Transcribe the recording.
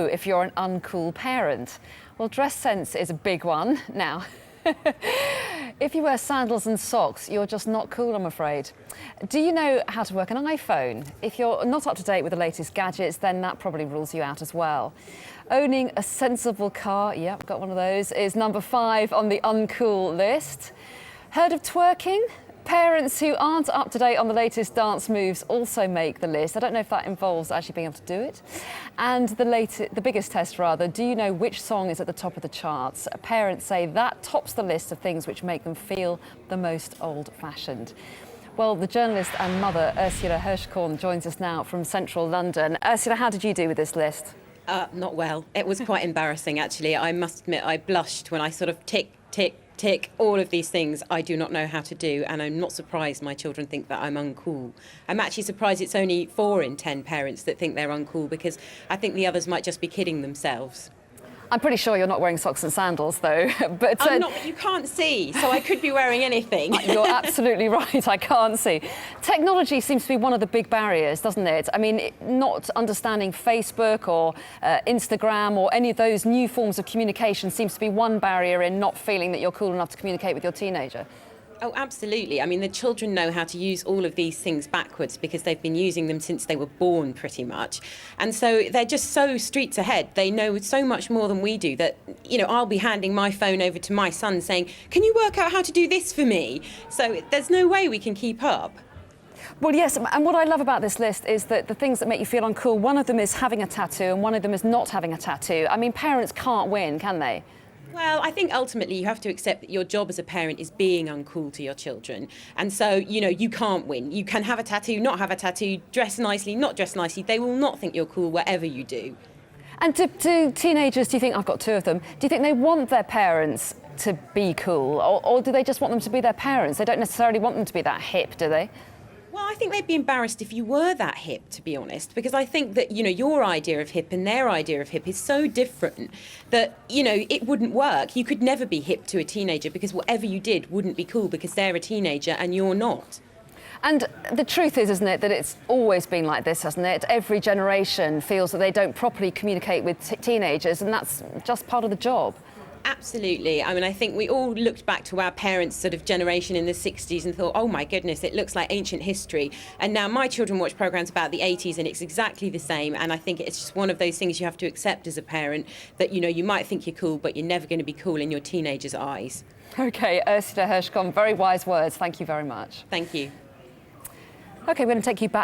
if you're an uncool parent? Well, dress sense is a big one. Now, if you wear sandals and socks, you're just not cool, I'm afraid. Do you know how to work an iPhone? If you're not up to date with the latest gadgets, then that probably rules you out as well. Owning a sensible car, yep, got one of those, is number 5 on the uncool list. Heard of twerking? Parents who aren't up to date on the latest dance moves also make the list. I don't know if that involves actually being able to do it. And the biggest test rather, do you know which song is at the top of the charts? Parents say that tops the list of things which make them feel the most old-fashioned. Well, the journalist and mother, Ursula Hirschkorn, joins us now from central London. Ursula, how did you do with this list? Not well. It was quite embarrassing, actually. I must admit, I blushed when I sort of tick, all of these things I do not know how to do, and I'm not surprised my children think that I'm uncool. I'm actually surprised it's only 4 in 10 parents that think they're uncool, because I think the others might just be kidding themselves. I'm pretty sure you're not wearing socks and sandals, though. But I'm not, you can't see, so I could be wearing anything. You're absolutely right, I can't see. Technology seems to be one of the big barriers, doesn't it? I mean, not understanding Facebook or Instagram or any of those new forms of communication seems to be one barrier in not feeling that you're cool enough to communicate with your teenager. Oh, absolutely. I mean, the children know how to use all of these things backwards because they've been using them since they were born, pretty much. And so they're just so streets ahead. They know so much more than we do that, you know, I'll be handing my phone over to my son saying, can you work out how to do this for me? So there's no way we can keep up. Well, yes, and what I love about this list is that the things that make you feel uncool, one of them is having a tattoo and one of them is not having a tattoo. I mean, parents can't win, can they? Well, I think ultimately you have to accept that your job as a parent is being uncool to your children. And so, you know, you can't win. You can have a tattoo, not have a tattoo, dress nicely, not dress nicely. They will not think you're cool whatever you do. And do teenagers, do you think, I've got 2 of them, do you think they want their parents to be cool? Or do they just want them to be their parents? They don't necessarily want them to be that hip, do they? Well, I think they'd be embarrassed if you were that hip, to be honest, because I think that, you know, your idea of hip and their idea of hip is so different that, you know, it wouldn't work. You could never be hip to a teenager because whatever you did wouldn't be cool because they're a teenager and you're not. And the truth is, isn't it, that it's always been like this, hasn't it? Every generation feels that they don't properly communicate with teenagers, and that's just part of the job. Absolutely. I mean, I think we all looked back to our parents' sort of generation in the 60s and thought, oh my goodness, it looks like ancient history. And now my children watch programmes about the 80s and it's exactly the same. And I think it's just one of those things you have to accept as a parent, that, you know, you might think you're cool, but you're never going to be cool in your teenager's eyes. OK, Ursula Hirschkorn, very wise words. Thank you very much. Thank you. OK, we're going to take you back